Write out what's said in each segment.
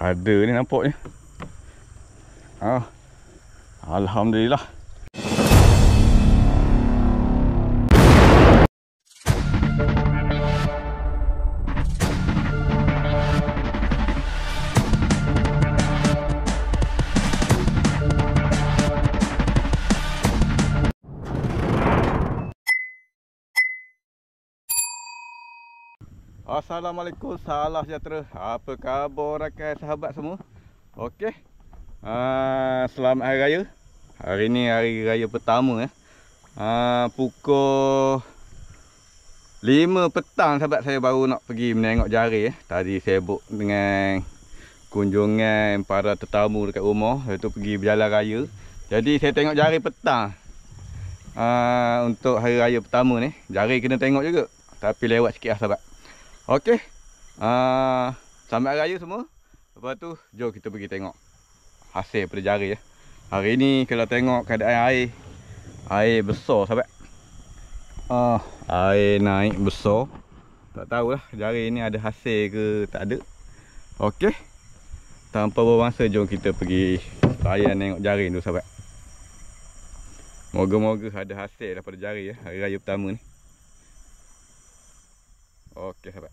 Ada ni nampaknya. Alhamdulillah. Assalamualaikum, salam sejahtera. Apa khabar rakan sahabat semua? Okey. Selamat Hari Raya. Hari ni hari raya pertama pukul 5 petang sahabat, saya baru nak pergi menengok jari Tadi sibuk dengan kunjungan para tetamu dekat rumah, lepas tu pergi berjalan raya. Jadi saya tengok jari petang. Untuk hari raya pertama ni, jari kena tengok juga. Tapi lewat sikit lah sahabat. Okey. Selamat Hari Raya semua. Lepas tu jom kita pergi tengok hasil pada jari Hari ni kalau tengok keadaan air besar sahabat. Air naik besar. Tak tahulah jari ni ada hasil ke tak ada. Okey. Tanpa bermasa jom kita pergi layan tengok jari tu sahabat. Moga-moga ada hasil daripada jari hari raya pertama ni. Okey sahabat.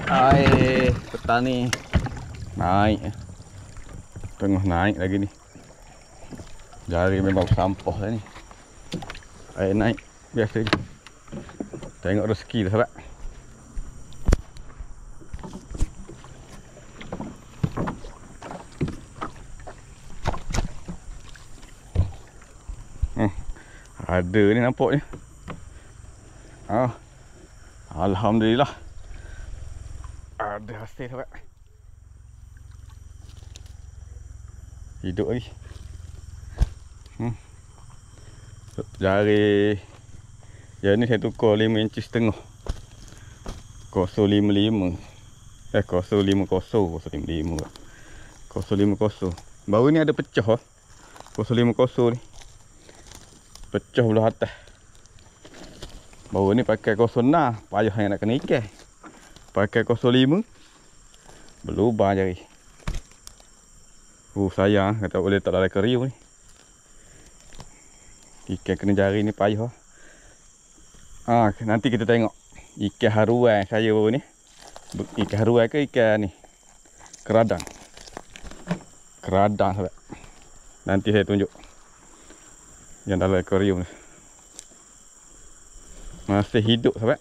Air petang ni naik, tengah naik lagi ni. Jari memang sampah lah ni. Air naik biasa je. Tengok rezeki lah sahabat. Ada ni nampaknya. Alhamdulillah. Ada hasil sahabat. Hidup lagi. Jari ni saya tukar 5 inci setengah. 055. 050. Baru ni ada pecah 050 ni. Pecah belah atas. Baru ni pakai 06, payah yang nak kena ikan. Pakai 05 berlubang jari. Sayang kata boleh tak ada keriu ni. Ikan kena jari ni payah. Nanti kita tengok ikan haruan saya baru ni. Ikan haruan ke ikan ni keradang. Keradang sahabat. Nanti saya tunjuk yang dalam akuarium ni. Masih hidup sahabat.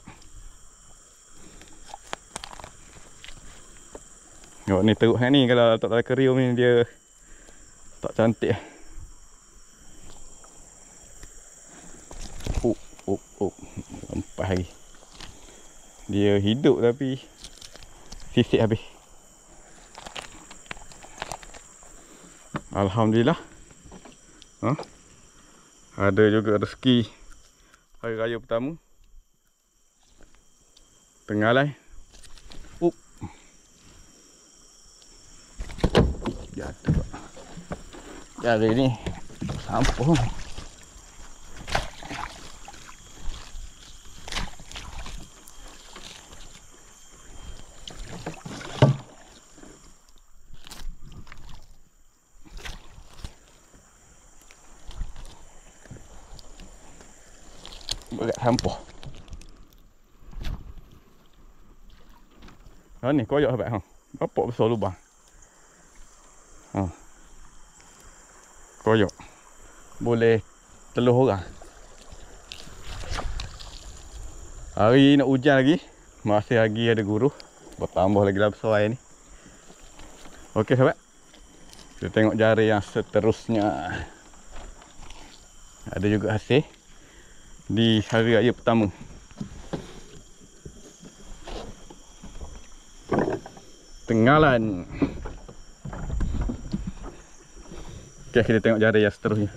Tengok ni teruk ni, kalau tak ada akuarium ni dia tak cantik. Empat hari dia hidup tapi sisik habis. Alhamdulillah. Ada juga rezeki hari raya pertama. Tengah lai. Jatuh. Jari ni sampah. Berat sampah. Ha ni koyak sahabat ha. Bapak besar lubang. Ha. Koyak. Boleh teluh orang. Hari nak hujan lagi. Masih lagi ada guru. Bertambah lagi lah besar air ni. Okey sahabat. Kita tengok jari yang seterusnya. Ada juga hasil di hari raya pertama. Tenggalan. Okey, kita tengok jari yang seterusnya.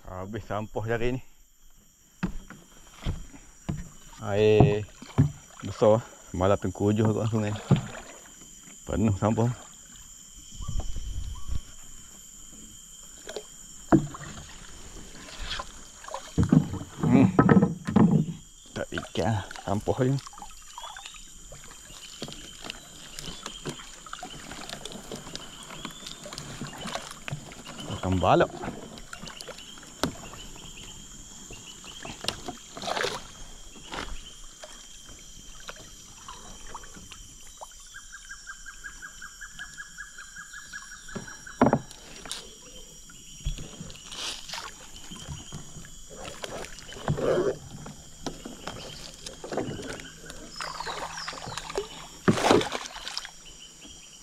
Habis sampah jari ni. Air besar. Malah tengkujuh kat sungai. Penuh sampah. Tak ikan sampah je. Makan balak.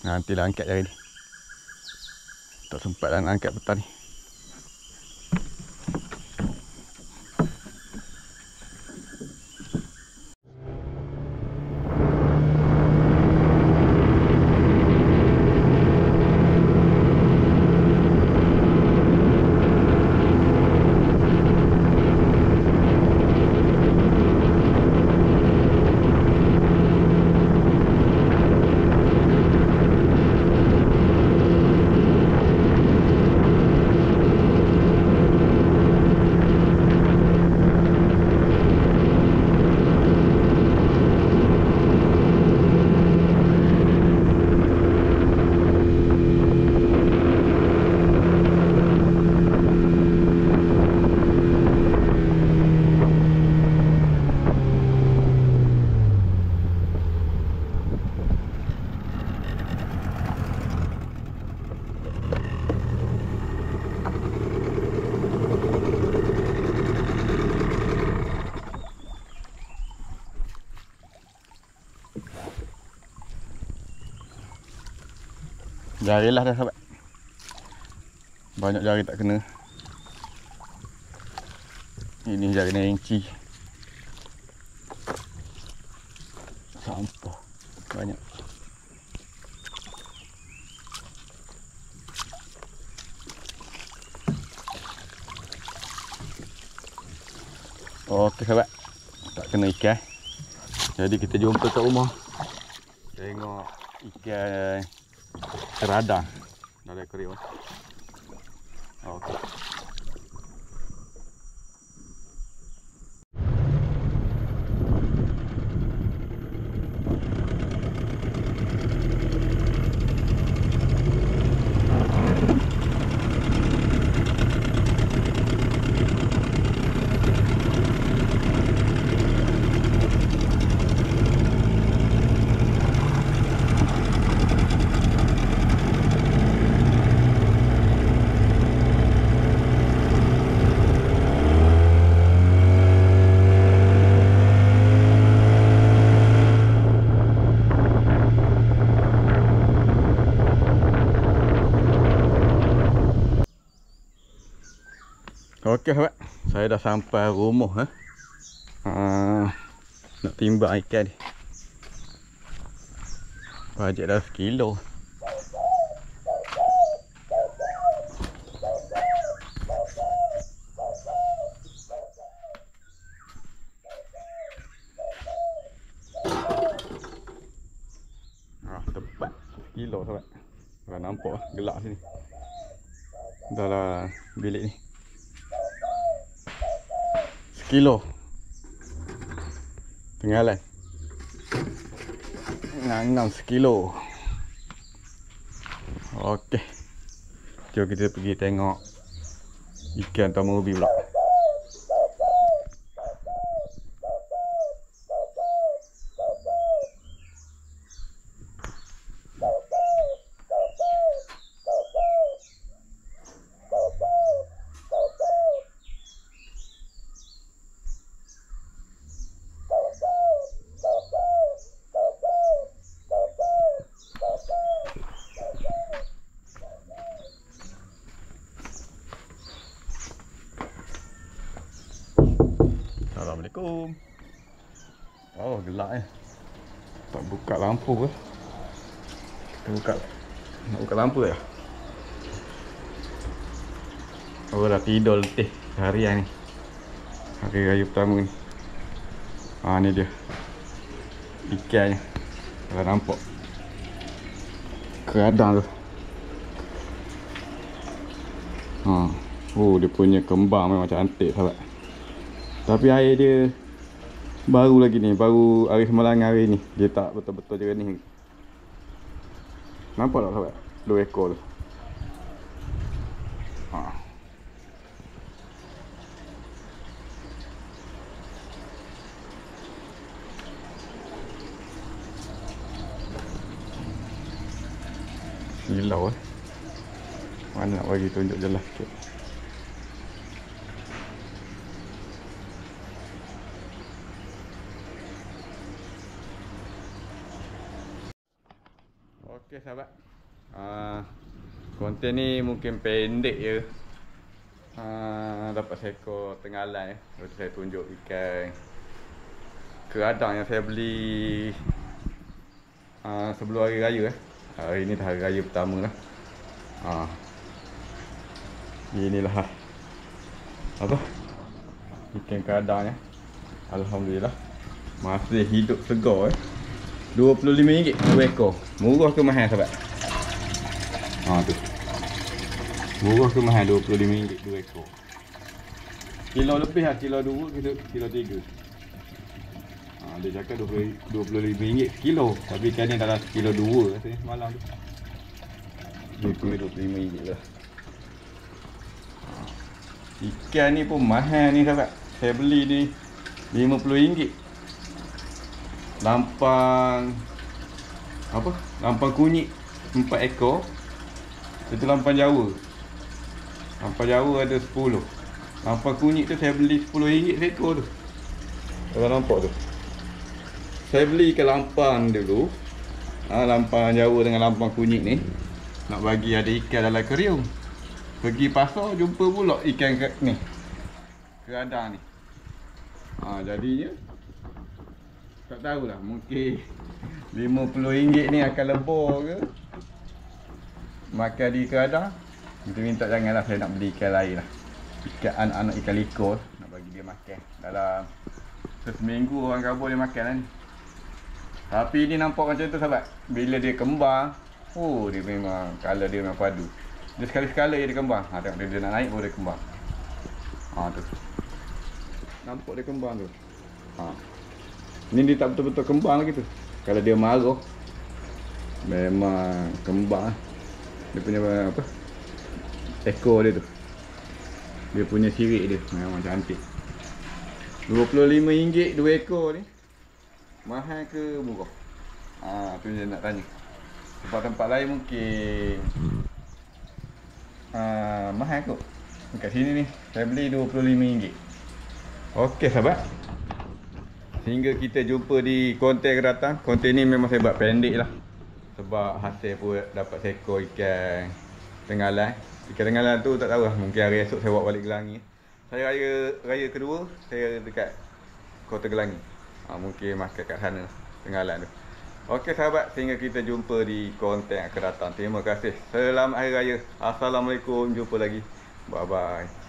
Nantilah angkat jari ni. Tak sempat dah nak angkat petang ni. Jari lah dah sahabat. Banyak jari tak kena. Ini jari nengki. Sampah banyak. Okey sahabat. Tak kena ikan. Jadi kita jumpa kat rumah. Tengok ikan keradang. Dah ada akuarium. Okey. Okey sahabat, saya dah sampai rumah nak timbang ikan ni. Bajet dah 1 kilo. Tepat 1 kilo sahabat. Dah nampak gelap sini. Dah lah bilik ni. 1 kilo tinggalan ngangam 1 kilo. Okey, jom kita pergi tengok ikan tamu ubi pula. Assalamualaikum. Oh, gelap eh. Tak buka lampu ke? Kita nak buka lampu ya? Oh, dah tidur letih seharian ni. Hari raya pertama ni. Ni dia ikannya. Dah nampak keradang tu. Oh, dia punya kembang memang cantik sahabat. Tapi air dia baru lagi ni, baru hari semalam hari ni. Dia tak betul-betul jernih. Nampak tak sahabat? 2 ekor tu. Silau eh. Mana nak bagi tunjuk jelas sikit. Okey sahabat, konten ni mungkin pendek je. Dapat seekor tenggalan ya. Lepas tu saya tunjuk ikan keradang yang saya beli sebelum hari raya Hari ni dah hari raya pertama lah. Inilah apa ikan keradang ya. Alhamdulillah masih hidup segar RM25 2 ekor. Murah ke mahal sahabat? Tu. Murah ke mahal RM25 2 ekor. Kilo lebih lah, kilo 2 kilo 3. Dia cakap RM25 sekilo. Tapi ikan ni dalam kilo 2 katanya semalam tu. RM25 lah. Ikan ni pun mahal ni sahabat. Saya beli ni RM50. Lampang apa? Lampang kunyit 4 ekor. Itu lampang Jawa. Lampang Jawa ada 10. Lampang kunyit tu saya beli RM10 seekor tu. Kalau nampak tu. Saya beli ikan lampang dulu. Lampang Jawa dengan lampang kunyit ni. Nak bagi ada ikan dalam akuarium. Pergi pasar jumpa pula ikan ni. Keradang ni. Jadinya tak tahulah, mungkin RM50 ni akan lebih ke makan di keradang. Minta janganlah, saya nak beli ikan lain lah. Ikan anak-anak ikan liko nak bagi dia makan. Dalam seminggu orang kabur dia makan lah ni. Tapi ni nampak macam tu sahabat. Bila dia kembang, dia memang color dia memang padu. Dia sekali-sekala dia kembang. Tengok dia nak naik baru dia kembang. Tu. Nampak dia kembang tu. Ni dia tak betul-betul kembang lagi tu. Kalau dia marah, memang kembang. Dia punya apa? Ekor dia tu. Dia punya sirik dia memang cantik. RM25 2 ekor ni. Mahal ke murah? Tu je nak tanya. Tempat-tempat lain mungkin mahal kot. Dekat sini ni saya beli RM25. Okey sahabat. Sehingga kita jumpa di konten akan datang. Konten ni memang saya buat pendek lah. Sebab hasil pun dapat seekor ikan tenggalan. Ikan tenggalan tu tak tahu lah. Mungkin hari esok saya bawa balik Gelangi. Saya raya kedua saya dekat Kota Gelangi. Mungkin makan kat sana tenggalan tu. Okey sahabat, sehingga kita jumpa di konten akan datang. Terima kasih. Selamat Hari Raya. Assalamualaikum. Jumpa lagi. Bye bye.